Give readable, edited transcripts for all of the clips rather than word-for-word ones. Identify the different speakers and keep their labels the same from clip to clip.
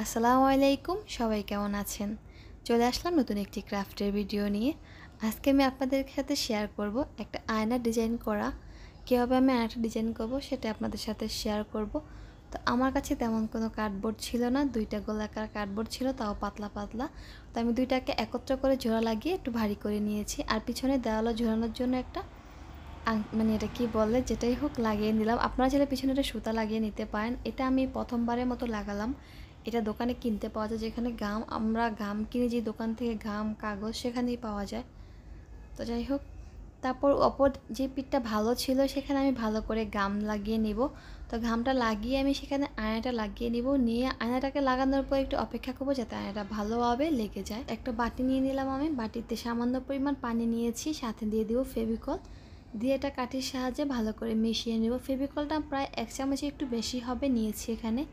Speaker 1: আসসালামু আলাইকুম, সবাই কেমন আছেন? চলে আসলাম নতুন একটি ক্রাফটের ভিডিও নিয়ে। আজকে আমি আপনাদের সাথে শেয়ার করব একটা আয়না ডিজাইন করা। কীভাবে আমি আয়নাটা ডিজাইন করব সেটা আপনাদের সাথে শেয়ার করব। তো আমার কাছে তেমন কোনো কার্ডবোর্ড ছিল না, দুইটা গোলাকার কার্ডবোর্ড ছিল, তাও পাতলা পাতলা। তো আমি দুইটাকে একত্র করে জোড়া লাগিয়ে একটু ভারী করে নিয়েছি, আর পিছনে দেওয়ালে ঝোলানোর জন্য একটা মানে এটা কি বলে, যেটাই হোক লাগিয়ে নিলাম। আপনারা চাইলে পিছনে একটা সুতা লাগিয়ে নিতে পারেন। এটা আমি প্রথমবারের মতো লাগালাম। এটা দোকানে কিনতে পাওয়া যায়, যেখানে আমরা গাম কিনে, যে দোকান থেকে গাম কাগজ সেখানেই পাওয়া যায়। তো যাই হোক, তারপর অপর যে পিঠটা ভালো ছিল সেখানে আমি ভালো করে গাম লাগিয়ে নিব। তো ঘামটা লাগিয়ে আমি সেখানে আয়নাটা লাগিয়ে নিব, নিয়ে আয়নাটাকে লাগানোর পর একটু অপেক্ষা করবো যাতে আয়নাটা ভালোভাবে লেগে যায়। একটা বাটি নিয়ে নিলাম, আমি বাটিতে সামান্য পরিমাণ পানি নিয়েছি, সাথে দিয়ে দিব ফেভিকল, দিয়ে এটা কাঠির সাহায্যে ভালো করে মিশিয়ে নেব। ফেভিকলটা প্রায় 1 চামচে একটু বেশি হবে নিয়েছি এখানে।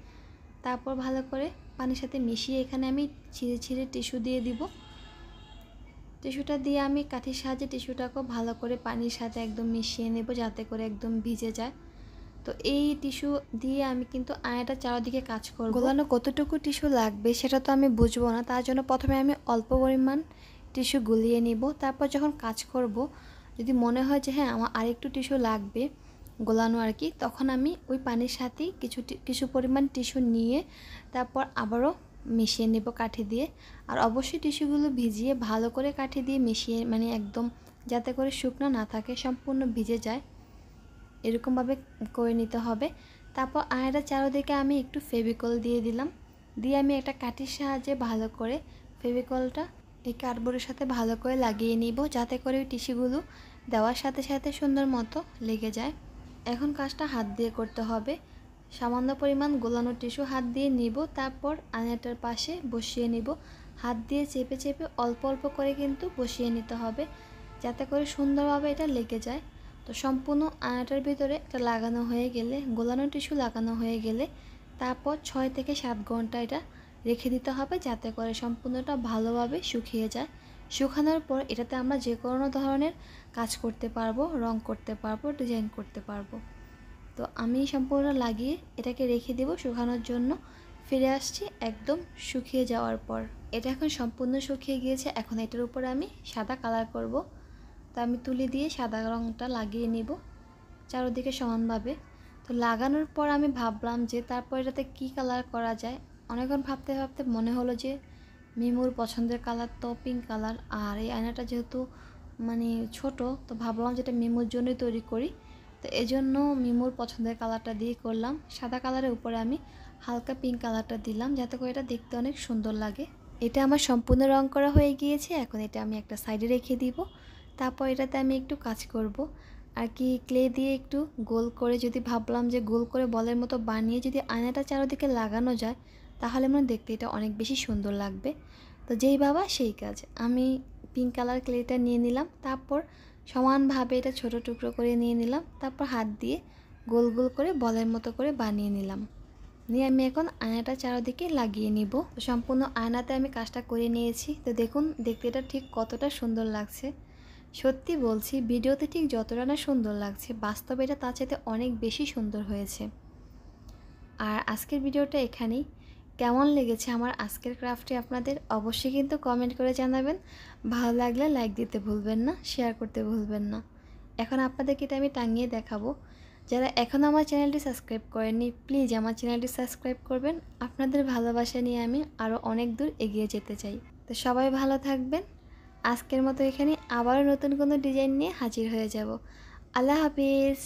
Speaker 1: তারপর ভালো করে পানির সাথে মিশিয়ে এখানে আমি ছিঁড়ে ছিঁড়ে টিস্যু দিয়ে দিব। টিস্যুটা দিয়ে আমি কাঠির সাহায্যে টিস্যুটাকেও ভালো করে পানির সাথে একদম মিশিয়ে নেব, যাতে করে একদম ভিজে যায়। তো এই টিস্যু দিয়ে আমি কিন্তু আয়নাটার চারদিকে কাজ করব। গোলানো কতটুকু টিস্যু লাগবে সেটা তো আমি বুঝবো না, তার জন্য প্রথমে আমি অল্প পরিমাণ টিস্যু গুলিয়ে নিব। তারপর যখন কাজ করব, যদি মনে হয় যে হ্যাঁ আমার আরেকটু টিস্যু লাগবে গোলানো আর কি, তখন আমি ওই পানির সাথেই কিছু পরিমাণ টিস্যু নিয়ে তারপর আবারও মিশিয়ে নেব কাঠি দিয়ে। আর অবশ্যই টিস্যুগুলো ভিজিয়ে ভালো করে কাঠি দিয়ে মিশিয়ে, মানে একদম যাতে করে শুকনো না থাকে, সম্পূর্ণ ভিজে যায়, এরকমভাবে করে নিতে হবে। তারপর আয়নাটার চারদিকে আমি একটু ফেভিকল দিয়ে দিলাম, দিয়ে আমি একটা কাঠির সাহায্যে ভালো করে ফেভিকলটা এই কার্ডবোর্ডের সাথে ভালো করে লাগিয়ে নিব, যাতে করে ওই টিস্যুগুলো দেওয়ার সাথে সাথে সুন্দর মতো লেগে যায়। এখন কাজটা হাত দিয়ে করতে হবে। সামান্য পরিমাণ গোলানো টিস্যু হাত দিয়ে নিব, তারপর আয়নাটার পাশে বসিয়ে নিব। হাত দিয়ে চেপে চেপে অল্প অল্প করে কিন্তু বসিয়ে নিতে হবে, যাতে করে সুন্দরভাবে এটা লেগে যায়। তো সম্পূর্ণ আয়নাটার ভিতরে এটা লাগানো হয়ে গেলে, গোলানো টিস্যু লাগানো হয়ে গেলে, তারপর 6 থেকে 7 ঘন্টা এটা রেখে দিতে হবে, যাতে করে সম্পূর্ণটা ভালোভাবে শুকিয়ে যায়। শুকানোর পর এটাতে আমরা যে কোনো ধরনের কাজ করতে পারবো, রং করতে পারবো, ডিজাইন করতে পারবো। তো আমি সম্পূর্ণ লাগিয়ে এটাকে রেখে দেব শুকানোর জন্য। ফিরে আসছি একদম শুকিয়ে যাওয়ার পর। এটা এখন সম্পূর্ণ শুকিয়ে গিয়েছে। এখন এটার উপরে আমি সাদা কালার করব। তো আমি তুলি দিয়ে সাদা রঙটা লাগিয়ে নিব চারদিকে সমানভাবে। তো লাগানোর পর আমি ভাবলাম যে তারপর এটাতে কী কালার করা যায়। অনেকক্ষণ ভাবতে ভাবতে মনে হলো যে মিমুর পছন্দের কালার তো পিঙ্ক কালার, আর এই আয়নাটা যেহেতু মানে ছোট, তো ভাবলাম যেটা মিমুর জন্যই তৈরি করি। তো এজন্য মিমুর পছন্দের কালারটা দিয়ে করলাম। সাদা কালারের উপরে আমি হালকা পিঙ্ক কালারটা দিলাম, যাতে করে এটা দেখতে অনেক সুন্দর লাগে। এটা আমার সম্পূর্ণ রং করা হয়ে গিয়েছে। এখন এটা আমি একটা সাইডে রেখে দিব। তারপর এটাতে আমি একটু কাজ করব আর কি, ক্লে দিয়ে একটু গোল করে, যদি ভাবলাম যে গোল করে বলের মতো বানিয়ে যদি আয়নাটা চারদিকে লাগানো যায়, তাহলে মনে দেখতে এটা অনেক বেশি সুন্দর লাগবে। তো যেই ভাবা সেই কাজ, আমি পিঙ্ক কালার ক্লেটা নিয়ে নিলাম, তারপর সমানভাবে এটা ছোট টুকরো করে নিয়ে নিলাম, তারপর হাত দিয়ে গোল গোল করে বলের মতো করে বানিয়ে নিলাম, নিয়ে আমি এখন আয়নাটা চারদিকে লাগিয়ে নিব। তো সম্পূর্ণ আয়নাতে আমি কাজটা করে নিয়েছি। তো দেখুন দেখতে এটা ঠিক কতটা সুন্দর লাগছে। সত্যি বলছি, ভিডিওতে ঠিক যতটা না সুন্দর লাগছে, বাস্তবে এটা তার চাইতে অনেক বেশি সুন্দর হয়েছে। আর আজকের ভিডিওটা এখানেই। কেমন লেগেছে আমার আজকের ক্রাফটে আপনাদের অবশ্যই কিন্তু কমেন্ট করে জানাবেন। ভালো লাগলে লাইক দিতে ভুলবেন না, শেয়ার করতে ভুলবেন না। এখন আপনাদেরকে এটা আমি টাঙিয়ে দেখাবো। যারা এখনও আমার চ্যানেলটি সাবস্ক্রাইব করেননি, প্লিজ আমার চ্যানেলটি সাবস্ক্রাইব করবেন। আপনাদের ভালোবাসা নিয়ে আমি আরও অনেক দূর এগিয়ে যেতে চাই। তো সবাই ভালো থাকবেন। আজকের মতো এখানে আবারও নতুন কোনো ডিজাইন নিয়ে হাজির হয়ে যাব। আল্লাহ হাফিজ।